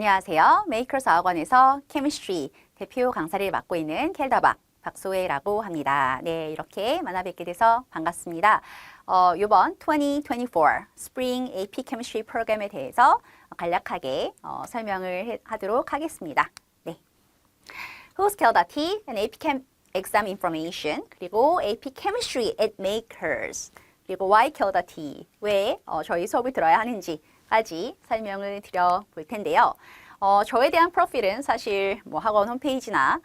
안녕하세요. 메이커스 어학원에서 케미스트리 대표 강사를 맡고 있는 켈더박 박소혜라고 합니다. 네, 이렇게 만나 뵙게 돼서 반갑습니다. 이번 2024 Spring AP Chemistry 프로그램에 대해서 간략하게 설명을 하도록 하겠습니다. 네. Who's Kelda-T and AP Chem Exam Information 그리고 AP Chemistry at Makers 그리고 Why Kelda-T 왜 저희 수업을 들어야 하는지까지 설명을 드려볼 텐데요. 저에 대한 프로필은 사실 뭐 학원 홈페이지나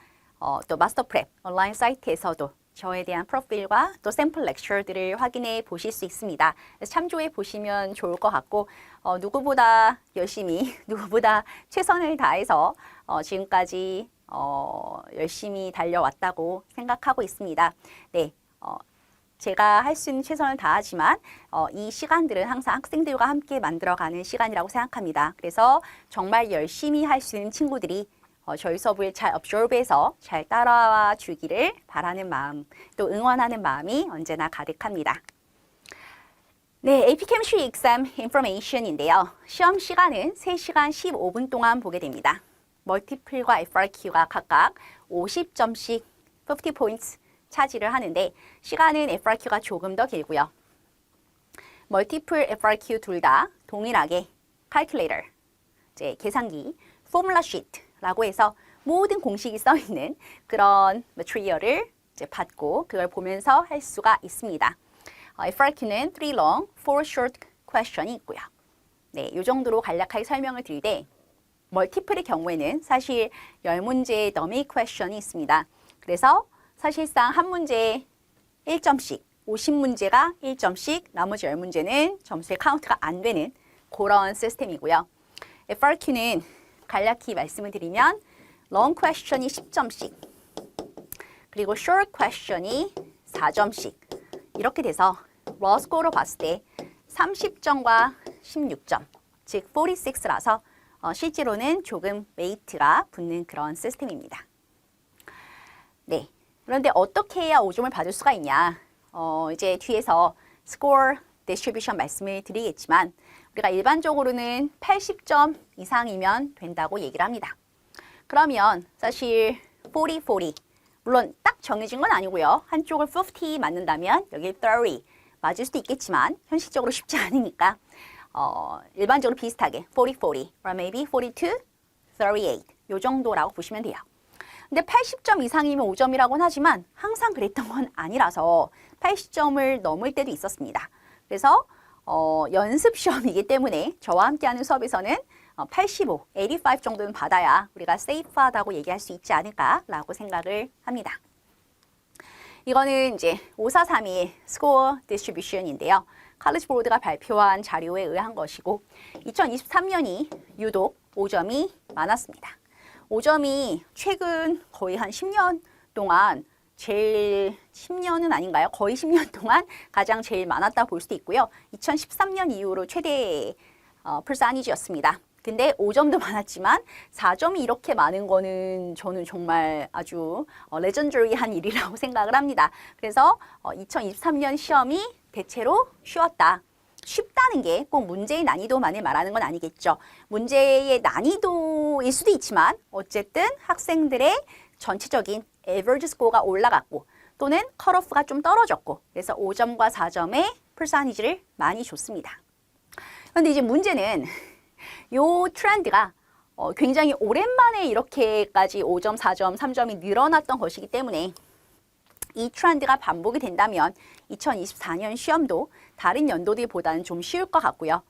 또 마스터 프랩 온라인 사이트에서도 저에 대한 프로필과 또 샘플 렉처들을 확인해 보실 수 있습니다. 그래서 참조해 보시면 좋을 것 같고 누구보다 열심히, 누구보다 최선을 다해서 지금까지 열심히 달려왔다고 생각하고 있습니다. 네, 제가 할 수 있는 최선을 다하지만 이 시간들은 항상 학생들과 함께 만들어가는 시간이라고 생각합니다. 그래서 정말 열심히 할 수 있는 친구들이 저희 수업을 잘 업저브해서 잘 따라와 주기를 바라는 마음, 또 응원하는 마음이 언제나 가득합니다. 네, AP Chemistry Exam Information인데요. 시험 시간은 3시간 15분 동안 보게 됩니다. 멀티플과 FRQ가 각각 50점씩 50 points 차지를 하는데 시간은 FRQ가 조금 더 길고요. 멀티플 FRQ 둘 다 동일하게 calculator, 이제 계산기, formula sheet라고 해서 모든 공식이 써 있는 그런 material을 이제 받고 그걸 보면서 할 수가 있습니다. FRQ는 3 long, 4 short question이 있고요. 네, 이 정도로 간략하게 설명을 드릴 때 멀티플의 경우에는 사실 10문제의 dummy question이 있습니다. 그래서 사실상 한 문제에 1점씩, 50문제가 1점씩, 나머지 10문제는 점수의 카운트가 안 되는 그런 시스템이고요. FRQ는 간략히 말씀을 드리면 long question이 10점씩, 그리고 short question이 4점씩 이렇게 돼서 raw score로 봤을 때 30점과 16점, 즉 46라서 실제로는 조금 웨이트가 붙는 그런 시스템입니다. 네. 그런데 어떻게 해야 5점을 받을 수가 있냐? 이제 뒤에서 score distribution 말씀을 드리겠지만 우리가 일반적으로는 80점 이상이면 된다고 얘기를 합니다. 그러면 사실 40, 40 물론 딱 정해진 건 아니고요. 한쪽을 50 맞는다면 여기 30 맞을 수도 있겠지만 현실적으로 쉽지 않으니까 일반적으로 비슷하게 40, 40 or maybe 42, 38 요 정도라고 보시면 돼요. 근데 80점 이상이면 5점이라고는 하지만 항상 그랬던 건 아니라서 80점을 넘을 때도 있었습니다. 그래서 연습 시험이기 때문에 저와 함께하는 수업에서는 85, 85 정도는 받아야 우리가 safe하다고 얘기할 수 있지 않을까라고 생각을 합니다. 이거는 이제 5432 score distribution인데요. 칼리지 보드가 발표한 자료에 의한 것이고 2023년이 유독 5점이 많았습니다. 5점이 최근 거의 한 10년 동안 제일 10년은 아닌가요? 거의 10년 동안 가장 제일 많았다 볼 수도 있고요. 2013년 이후로 최대 percentage였습니다. 근데 5점도 많았지만 4점이 이렇게 많은 거는 저는 정말 아주 레전더리한 일이라고 생각을 합니다. 그래서 2023년 시험이 대체로 쉬웠다. 쉽다는 게 꼭 문제의 난이도만을 말하는 건 아니겠죠. 문제의 난이도일 수도 있지만 어쨌든 학생들의 전체적인 average score가 올라갔고 또는 컷오프가 좀 떨어졌고 그래서 5점과 4점의 percentage를 많이 줬습니다. 그런데 이제 문제는 요 트렌드가 굉장히 오랜만에 이렇게까지 5점, 4점, 3점이 늘어났던 것이기 때문에 이 트렌드가 반복이 된다면 2024년 시험도 다른 연도들보다는 좀 쉬울 것 같고요.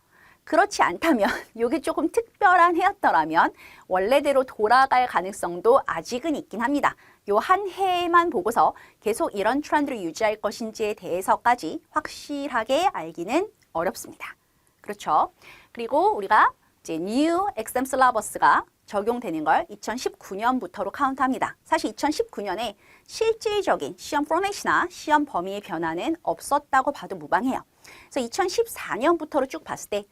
그렇지 않다면 이게 조금 특별한 해였더라면 원래대로 돌아갈 가능성도 아직은 있긴 합니다. 요 한 해만 보고서 계속 이런 트렌드를 유지할 것인지에 대해서까지 확실하게 알기는 어렵습니다. 그렇죠? 그리고 우리가 이제 New Exam Syllabus가 적용되는 걸 2019년부터로 카운트합니다. 사실 2019년에 실질적인 시험 포맷이나 시험 범위의 변화는 없었다고 봐도 무방해요. 그래서 2014년부터로 쭉 봤을 때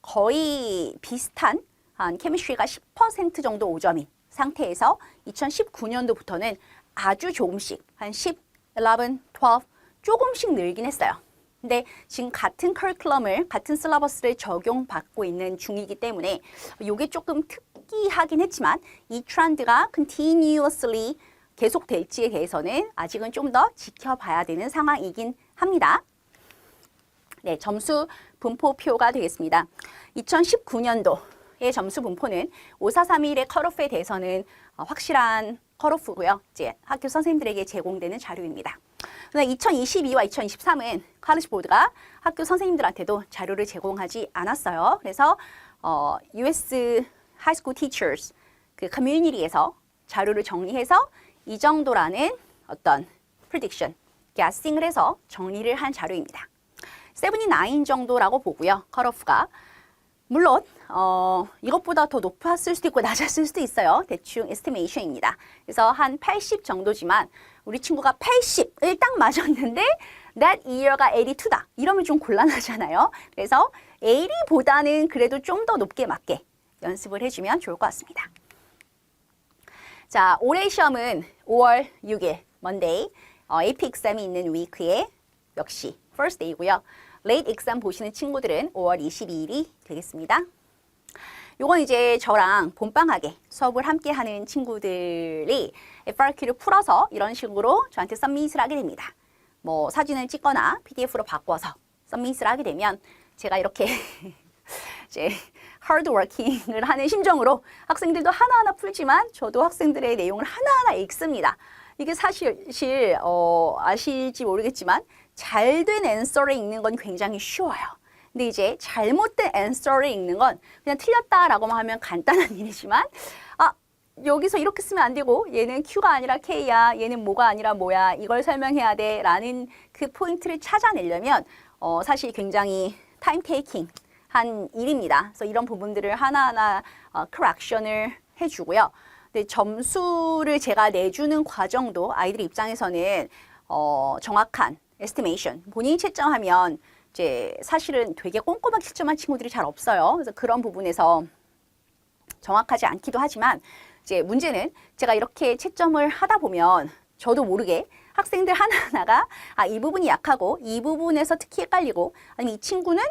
거의 비슷한 한 케미스트리가 10% 정도 5점인 상태에서 2019년도부터는 아주 조금씩 한 10, 11, 12 조금씩 늘긴 했어요. 근데 지금 같은 커리큘럼을, 같은 슬러버스를 적용받고 있는 중이기 때문에 이게 조금 특 희귀하긴 했지만 이 트렌드가 continuously 계속될지에 대해서는 아직은 좀 더 지켜봐야 되는 상황이긴 합니다. 네, 점수 분포표가 되겠습니다. 2019년도의 점수 분포는 5431의 컷오프에 대해서는 확실한 컷오프고요. 이제 학교 선생님들에게 제공되는 자료입니다. 그런데 2022와 2023은 칼리지 보드가 학교 선생님들한테도 자료를 제공하지 않았어요. 그래서 US High School Teachers 그 커뮤니티에서 자료를 정리해서 이 정도라는 어떤 prediction, guessing을 해서 정리를 한 자료입니다. 79 정도라고 보고요. 컷오프가 물론 이것보다 더 높았을 수도 있고 낮았을 수도 있어요. 대충 에스티메이션입니다. 그래서 한 80 정도지만 우리 친구가 80을 딱 맞았는데 that year가 82다. 이러면 좀 곤란하잖아요. 그래서 80보다는 그래도 좀 더 높게 맞게 연습을 해주면 좋을 것 같습니다. 자, 올해 시험은 5월 6일 Monday AP exam이 있는 위크에 역시 first day고요. late exam 보시는 친구들은 5월 22일이 되겠습니다. 요건 이제 저랑 본방학에 수업을 함께 하는 친구들이 FRQ를 풀어서 이런 식으로 저한테 서밋을 하게 됩니다. 뭐 사진을 찍거나 PDF로 바꿔서 서밋을 하게 되면 제가 이렇게 이제 하드워킹을 하는 심정으로 학생들도 하나하나 풀지만 저도 학생들의 내용을 하나하나 읽습니다. 이게 사실 아실지 모르겠지만 잘된 앤서를 읽는 건 굉장히 쉬워요. 근데 이제 잘못된 앤서를 읽는 건 그냥 틀렸다라고만 하면 간단한 일이지만 여기서 이렇게 쓰면 안 되고 얘는 Q가 아니라 K야, 얘는 뭐가 아니라 뭐야, 이걸 설명해야 돼 라는 그 포인트를 찾아내려면 사실 굉장히 타임 테이킹 한 일입니다. 그래서 이런 부분들을 하나하나 correction을 해주고요. 근데 점수를 제가 내주는 과정도 아이들 입장에서는 정확한 estimation, 본인이 채점하면 이제 사실은 되게 꼼꼼하게 채점한 친구들이 잘 없어요. 그래서 그런 부분에서 정확하지 않기도 하지만 이제 문제는 제가 이렇게 채점을 하다 보면 저도 모르게 학생들 하나하나가 이 부분이 약하고 이 부분에서 특히 헷갈리고 아니면 이 친구는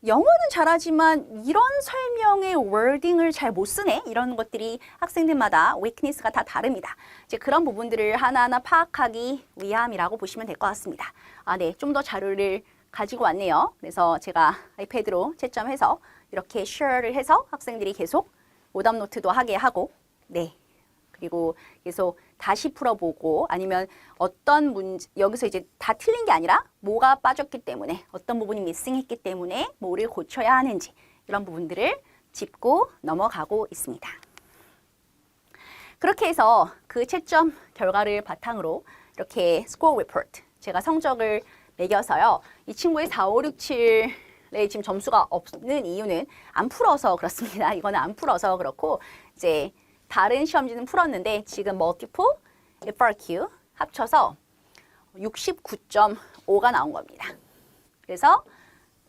영어는 잘하지만 이런 설명의 워딩을 잘 못 쓰네? 이런 것들이 학생들마다 weakness가 다 다릅니다. 이제 그런 부분들을 하나하나 파악하기 위함이라고 보시면 될 것 같습니다. 네, 좀 더 자료를 가지고 왔네요. 그래서 제가 아이패드로 채점해서 이렇게 share를 해서 학생들이 계속 오답 노트도 하게 하고, 네. 그리고 계속 다시 풀어보고 아니면 어떤 문제, 여기서 이제 다 틀린 게 아니라 뭐가 빠졌기 때문에 어떤 부분이 미싱했기 때문에 뭐를 고쳐야 하는지 이런 부분들을 짚고 넘어가고 있습니다. 그렇게 해서 그 채점 결과를 바탕으로 이렇게 스코어 리포트, 제가 성적을 매겨서요. 이 친구의 4, 5, 6, 7에 지금 점수가 없는 이유는 안 풀어서 그렇습니다. 이거는 안 풀어서 그렇고 이제 다른 시험지는 풀었는데 지금 multiple, FRQ 합쳐서 69.5가 나온 겁니다. 그래서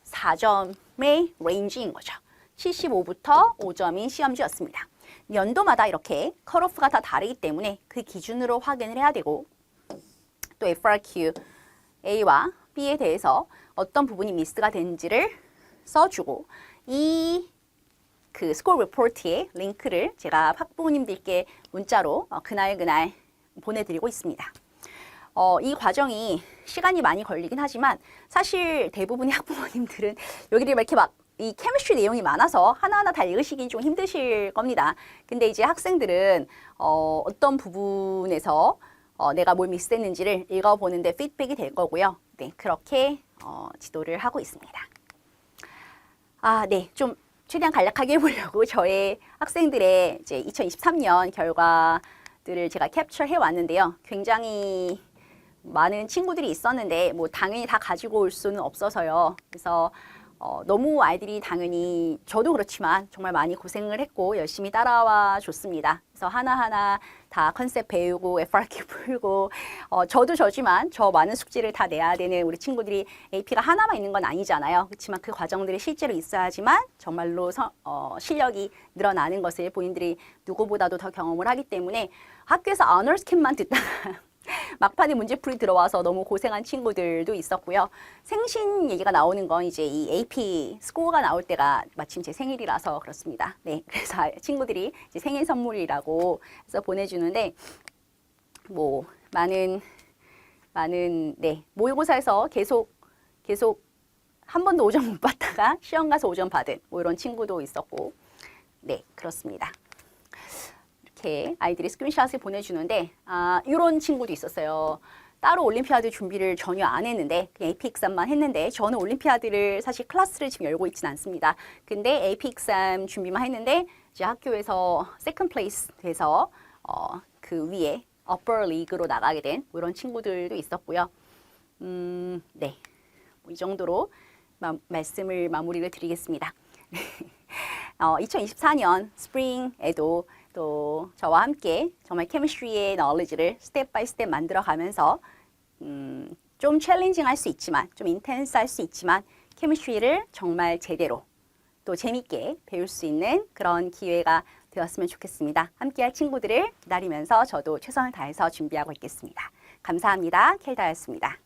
4점의 레인지인 거죠. 75부터 5점인 시험지였습니다. 연도마다 이렇게 컷오프가 다 다르기 때문에 그 기준으로 확인을 해야 되고 또 FRQ A와 B에 대해서 어떤 부분이 미스가 되는지를 써주고 그 스코어 리포트의 링크를 제가 학부모님들께 문자로 그날 보내드리고 있습니다. 이 과정이 시간이 많이 걸리긴 하지만 사실 대부분의 학부모님들은 여기를 이렇게 막 이 케미스트리 내용이 많아서 하나하나 다 읽으시기 좀 힘드실 겁니다. 근데 이제 학생들은 어떤 부분에서 내가 뭘 미스했는지를 읽어보는데 피드백이 될 거고요. 네, 그렇게 지도를 하고 있습니다. 네, 좀 최대한 간략하게 해보려고 저의 학생들의 이제 2023년 결과들을 제가 캡처해 왔는데요. 굉장히 많은 친구들이 있었는데 뭐 당연히 다 가지고 올 수는 없어서요. 그래서 너무 아이들이 당연히 저도 그렇지만 정말 많이 고생을 했고 열심히 따라와 줬습니다. 그래서 하나하나 다 컨셉 배우고 FRQ 풀고 저도 저지만 저 많은 숙제를 다 내야 되는 우리 친구들이 AP가 하나만 있는 건 아니잖아요. 그렇지만 그 과정들이 실제로 있어야지만 정말로 실력이 늘어나는 것을 본인들이 누구보다도 더 경험을 하기 때문에 학교에서 언어 스캔만 듣다가 막판에 문제풀이 들어와서 너무 고생한 친구들도 있었고요. 생신 얘기가 나오는 건 이제 이 AP 스코어가 나올 때가 마침 제 생일이라서 그렇습니다. 네, 그래서 친구들이 이제 생일 선물이라고 해서 보내주는데 뭐 많은 네, 모의고사에서 계속 한 번도 5점 못 받다가 시험 가서 5점 받은 뭐 이런 친구도 있었고, 네, 그렇습니다. 이렇게 아이들이 스크린샷을 보내주는데 이런 친구도 있었어요. 따로 올림피아드 준비를 전혀 안 했는데 그냥 AP 익삼만 했는데, 저는 올림피아드를 사실 클래스를 지금 열고 있지는 않습니다. 근데 AP 익삼 준비만 했는데 이제 학교에서 세컨드 플레이스 돼서 그 위에 upper league로 나가게 된 이런 친구들도 있었고요. 네, 이 정도로 말씀을 마무리를 드리겠습니다. 2024년 스프링에도 또 저와 함께 정말 케미스트리의 knowledge를 스텝 바이 스텝 만들어 가면서 좀 챌린징 할 수 있지만, 좀 인텐스 할 수 있지만 케미스트리를 정말 제대로 또 재밌게 배울 수 있는 그런 기회가 되었으면 좋겠습니다. 함께 할 친구들을 기다리면서 저도 최선을 다해서 준비하고 있겠습니다. 감사합니다. 켈다였습니다.